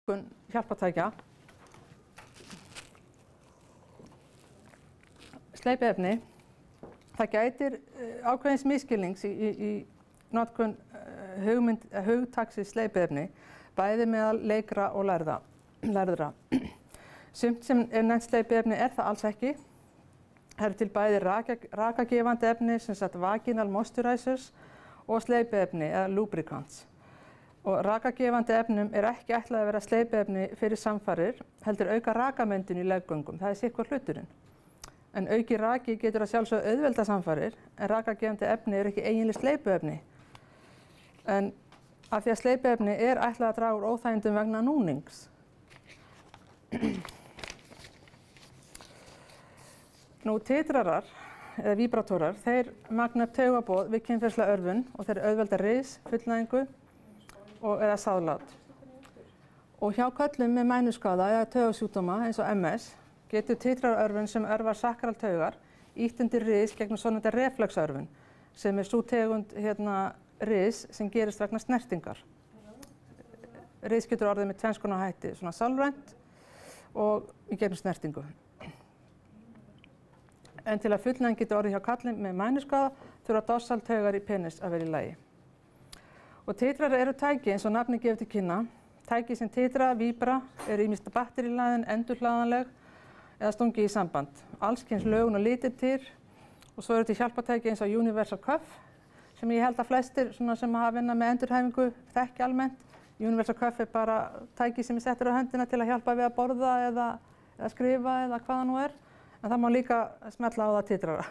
Hjálpartækja. Sleipiefni, það gætir ákveðins misskilnings í notkun hugtaksins sleipiefni, bæði meðal leikra og lærðra. Sumt sem nefnt sleipiefni það alls ekki. Það eru til bæði rakagefandi efni, sem sagt vaginal moisturizers, og sleipiefni eða lubricants. Og rakagefandi efnum ekki ætlað að vera sleipiefni fyrir samfarir, heldur auka rakamyndun í leggöngum. Það sitthvor hluturinn. En auki raki getur að sjálfsögðu auðvelda samfarir, en rakagefandi efni ekki eiginlega sleipiefni. En af því að sleipiefni ætlað að draga úr óþægindum vegna núnings. Nú, titrarar eða víbratorar, þeir magna upp taugaboð við kynferðislega örvun og þeir auðvelda ris, fullnægingu eða sáðlát. Og hjá körlum með mænuskaða eða taugasjúkdóma eins og MS getur titrarörvun sem örvar sakraltaugar ýtt undir ris gegnum svonefnda reflexörvun, sem sú tegund ris sem gerist vegna snertingar. Ris getur orðið með tvenns konar hætti, svona sálrænt og í gegnum snertingu. En til að fullnæging getur orðið hjá körlum með mænuskaða þurfa dorsaltaugar í penis að vera í lagi. Og titrar eru tæki eins og nafnið gefur til kynna. Tæki sem titra, víbra, eru ýmist batterílaðin, endurhlaðanleg eða stungi í samband. Alls kyns lögun og litir til. Og svo eru til hjálpartæki eins og Universal Cuff, sem ég held að flestir sem hafa vinnað með endurhæfingu þekki almennt. Universal Cuff bara tæki sem settur á höndina til að hjálpa við að borða eða skrifa eða hvaða nú En það má líka smella á það titrara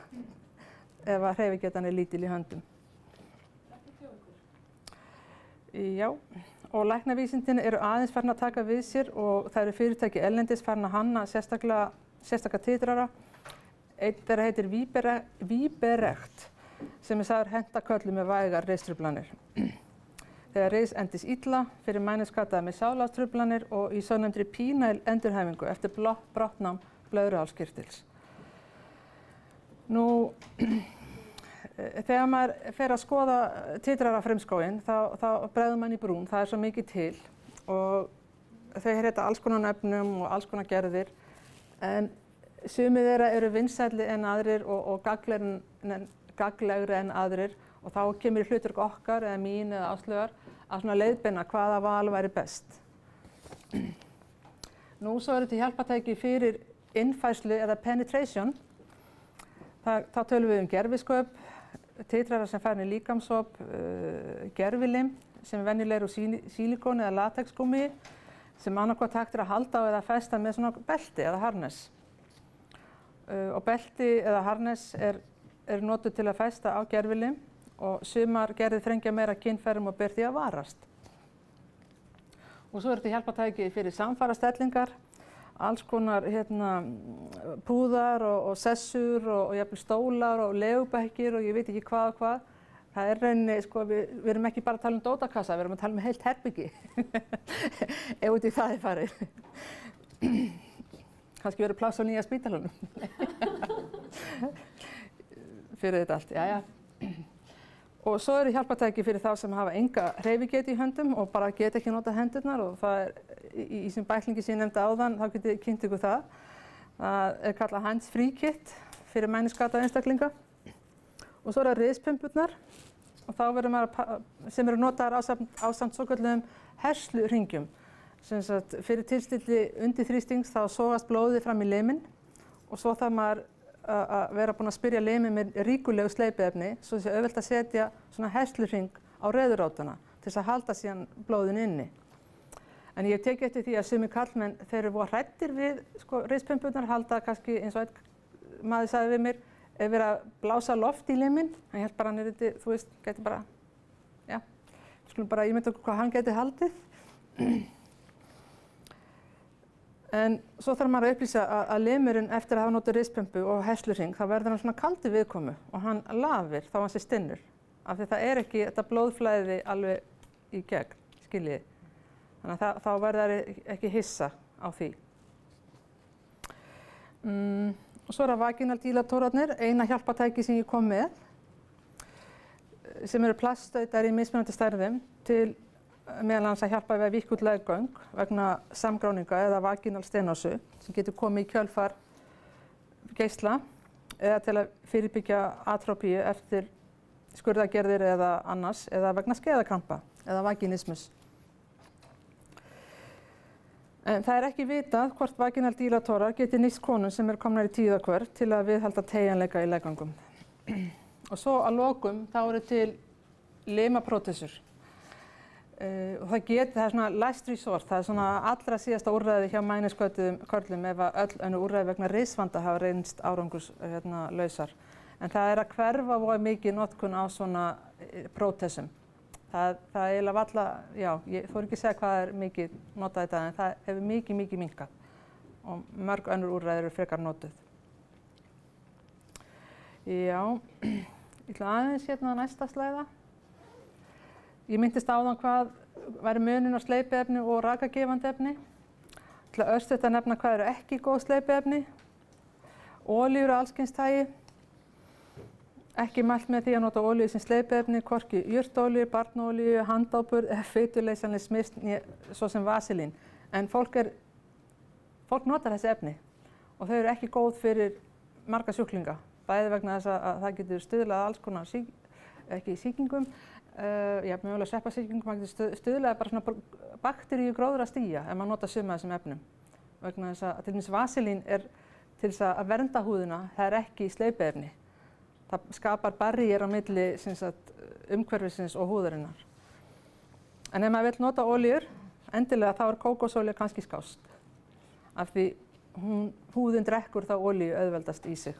ef að hreyfigetan lítil í höndum. Já, og læknavísindin eru aðeins farin að taka við sér og það eru fyrirtæki erlendis farin að hanna sérstaka titrara. Einn þeirra heitir Viberect, sem sagður henta körlum með vægar ristruflanir. Þegar ris endist illa fyrir mænuskaða með sáðlátstruflanir og í svonefndri penile endurhæfingu eftir brottnám blöðruhálskirtils. Nú, þegar maður fer að skoða titrarafrumskóginn, þá bregður mann í brún. Það svo mikið til og þau heita alls konar nöfnum og alls konar gerðir. En sumir þeirra eru vinsælli en aðrir og gagnlegri en aðrir og þá kemur í hlutverk okkar eða mín eða Áslaugar að svona leiðbeina hvaða val væri best. Nú svo eru til hjálpartæki fyrir innfærslu eða penetration. Þá tölum við gerfisköp, titrarar sem farin í líkamsop, gerfilim sem venjulegur úr sílikóni eða latexgúmmi sem annaðhvort hægt að halda á eða festa með svona belti eða harness. Og belti eða harness notuð til að festa á gerfilim og sumar gerðir þrengja meira kynfærum og ber því að varast. Og svo eru til hjálpartæki fyrir samfarastellingar, alls konar púðar og sessur og jafnvel stólar og legubekkir og ég veit ekki hvað og hvað. Það rauninni, við erum ekki bara að tala um dótakassa, við erum að tala um heilt herbyggi ef út í það farið. Kannski verður pláss á nýja spítalunum fyrir þetta allt, jæja. Og svo eru hjálpartæki fyrir þá sem hafa enga hreyfigetu í höndum og bara geta ekki nota hendurnar og það í þessum bæklingi sem ég nefndi áðan, þá getið þið kynnt ykkur það. Það kallað hands-free kit fyrir mænuskaða einstaklinga. Og svo eru rispumburnar og þá verður maður sem eru notaðar ásamt svokölluðum hersluhringjum. Sem sagt, fyrir tilstilli undirþrýstings þá sogast blóðið fram í liminn og svo þarf maður að vera búinn að spyrja liminn með ríkulegu sleipiefni svo sé auðvelt að setja svona hersluhring á reiðurótana til þess að halda síðan blóðinu inni. En ég tek eftir því að sumir karlmenn þeir eru voða hræddir við rispumburnar halda kannski eins og einn maður sagði við mér verið að blása loft í liminn. Hann hélt bara hann þú veist, gæti bara, já, við skulum bara ímynda okkur hvað hann gæti haldið. En svo þarf maður að upplýsa að limurinn eftir að hafa notað rispumpu og hersluhring, þá verður hann svona kaldur viðkomu og hann lafir þá hann sé stinnur. Af því það ekki þetta blóðflæði alveg í gegn, skiljiði. Þannig að þá verður ekki hissa á því. Og svo eru vaginaldílatorarnir, eina hjálpartæki sem ég kom með, sem eru plaststautar í mismunandi stærðum til meðal annars að hjálpa við að víkka út leggöng vegna samgráninga eða vaginal stenósu sem getur komið í kjölfar geisla eða til að fyrirbyggja atrópíu eftir skurðagerðir eða annars eða vegna skeiðakrampa eða vaginismus. En það er ekki vitað hvort vaginal dílatórar geti nýst konum sem eru komnar í tíðahvörf til að viðhalda teygjanleika í leggöngum. Og svo að lokum þá eru til limaprótesur. Og það er svona last resort, það er svona allra síðasta úrræði hjá mænuskauttuðum körlum ef að öll önnur úrræði vegna risvanda hafa reynst árangurslausar. En það er að hverfa voða mikið notkun á svona prótesum. Það er eiginlega varla, já, ég þori ekki að segja hvað er mikið notað í dag en það hefur mikið minnkað og mörg önnur úrræði eru frekar notuð. Já, ég ætla aðeins hérna á næsta slæða. Ég myndist áðan hvað væri munurinn á sleipiefni og rakagefandi efni. Ég ætla örstutt að nefna hvað eru ekki góð sleipiefni. Olíur af alls kyns tagi. Ekki mælt með því að nota olíu sem sleipiefni, hvorki jurtaolíu, barnaolíu, handábur eða fituleysanleg smyrsl, svo sem vaselín. En fólk notar þessi efni og þau eru ekki góð fyrir marga sjúklinga. Bæði vegna þess að það getur stuðlað alls konar sýkingum, mögulega sveppasýkingum, það getur stuðlað bara svona bakteríu gróðrastía ef maður notar suma af þessum efnum. Vegna þess að til dæmis vaselín er til þess að vernda húðina, það er ekki sleipiefni. Það skapar barríer á milli umhverfisins og húðarinnar. En ef maður vill nota olíur, endilega þá er kókosolía kannski skást. Af því húðin drekkur þá olíu auðveldast í sig.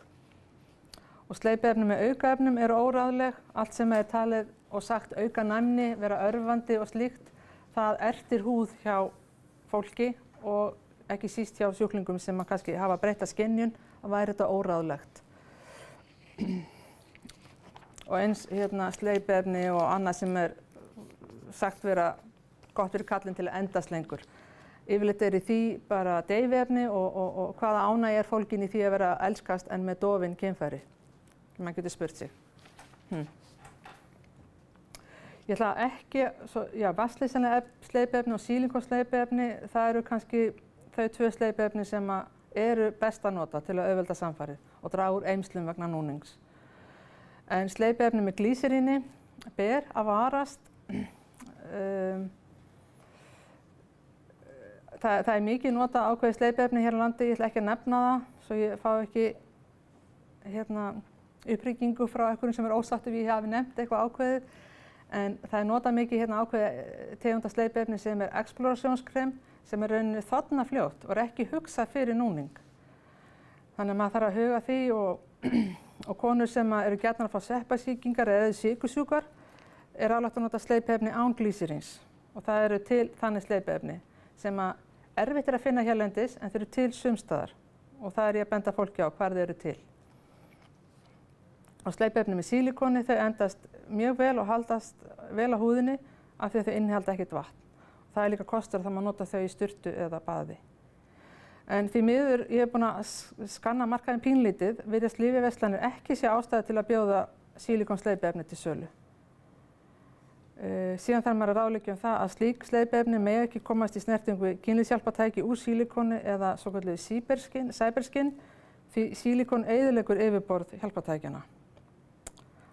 Og sleipiefni með aukaefnum eru óráðleg. Allt sem er talið og sagt auka næmni, vera örvandi og slíkt, það ertir húð hjá fólki og ekki síst hjá sjúklingum sem kannski hafa breytta skynjun, að væri þetta óráðlegt. Og eins sleipiefni og annað sem er sagt vera gott fyrir kallinn til að endast lengur. Yfirleitt er í því bara deyfiefni og hvaða ánægja er fólgin í því að vera elskast en með dofin kynfæri. Maður getur spurt sig. Ég ætla ekki, vatnsleysanleg sleipiefni og sílikonsleipiefni, það eru kannski þau tvö sleipiefni sem eru best að nota til að auðvelda samfarið og draga úr eymslum vegna núnings. En sleipiefni með glýseríni ber að varast. Það er mikið notað ákveðið sleipiefni hér á landi, ég ætla ekki að nefna það, svo ég fá ekki upprýkingu frá einhverjum sem er ósáttur við að ég hafi nefnt eitthvað ákveðið. En það er notað mikið ákveðið tegunda sleipiefni sem er explorationskrem, sem er rauninni þornafljótt og er ekki hugsað fyrir núning. Þannig að maður þarf að huga því og konur sem eru gjarnar að fá sveppasýkingar eða sykursjúkar er ráðlagt að nota sleipiefni án glýseríns. Og það eru til þannig sleipiefni sem erfitt er að finna hérlendis en þau eru til sumstaðar og það er ég að benda fólki á hvar þau eru til. Og sleipiefni með sílikoni þau endast mjög vel og haldast vel á húðinni af því að þau innihalda ekkert vatn. Það er líka kostur að það má nota þau í sturtu eða baði. En því miður, ég hef búin að skanna markaðinn pínlítið, virðast lyfjaverslanir ekki sé ástæðu til að bjóða sílikonsleipiefni til sölu. Síðan þarf maður að ráðleggja það að slík sleipiefni mega ekki komast í snertingu við kynlífshjálpartæki úr sílikoni eða svokölluðu cyberskinn, því sílikon eyðileggur yfirborð hjálpartækjanna.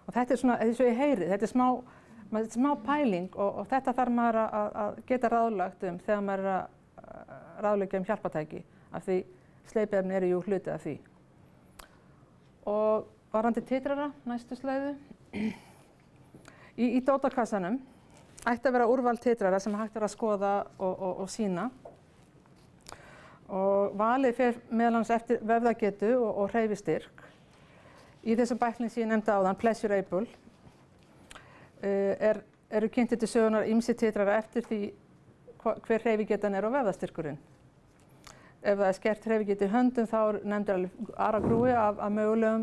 Og þetta er svona, eins og ég heyri, þetta er smá pæling og þetta þarf maður að geta ráðlagt þegar maður er að ráðleggja hjálpartæki. Af því sleipiefni eru jú hluti af því. Og varðandi titrara, næstu slæðu. Í dótakassanum ætti að vera úrval titrara sem hægt er að skoða og sýna. Og valið fer meðal annars eftir vefðagetu og hreyfistyrk. Í þessum bækling sem ég nefndi áðan, Pleasurable, eru kynntir til sögunar ýmsir titrara eftir því hver hreyfigetan er og vefðastyrkurinn. Ef það er skert hreyfigeti í höndum þá er nefndir alveg aragrúi af mögulegum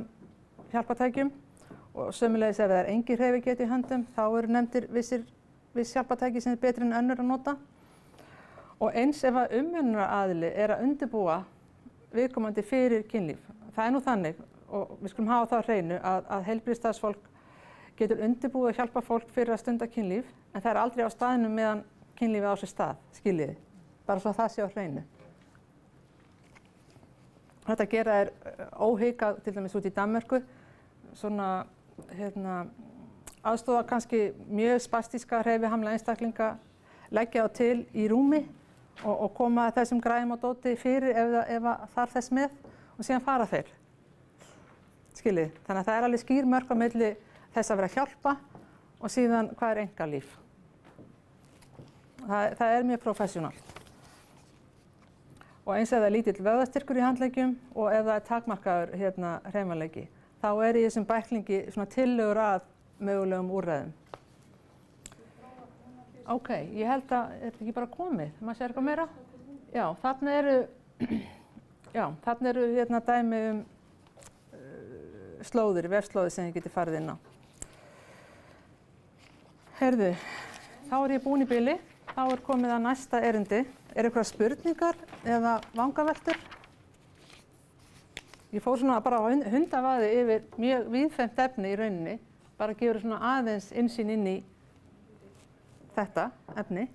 hjálpartækjum og sömuleiðis ef það er engin hreyfigeti í höndum þá eru nefndir viss hjálpartæki sem er betri en önnur að nota. Og eins ef að umönnunaraðili er að undirbúa viðkomandi fyrir kynlíf. Það er nú þannig og við skulum hafa það á hreinu að heilbrigðisstarfsfólk getur undirbúið að hjálpa fólk fyrir að stunda kynlíf en það er aldrei á staðnum meðan kynlífi á sér stað, skiljiði, bara svo það sé á hreinu. Þetta gera er óhikað, til dæmis út í Danmörku, svona aðstoða kannski mjög spastíska hreyfihamla einstaklinga, leggja þá til í rúmi og koma þessum græjum og dóti fyrir ef þarf þess með og síðan fara þeir. Skiljið, þannig að það er alveg skýr mörk á milli þess að vera að hjálpa og síðan hvað er einkalíf. Það er mjög professionalt. Og eins ef það er lítill vöðvastyrkur í handleggjum og ef það er takmarkaður hreyfanleiki, þá er í þessum bæklingi svona tillögur að mögulegum úrræðum. Ok, ég held að þetta er ekki bara komið. Maður sér eitthvað meira? Já, þarna eru dæmi slóðir, vefslóðir sem ég geti farið inn á. Heyrðu, þá er ég búin í bili. Þá er komið að næsta erindi. Er eitthvað spurningar eða vangaveltur? Ég fór svona bara á hundavaði yfir mjög víðfeðmt efni í rauninni. Bara gefur svona aðeins innsýn inn í þetta efni.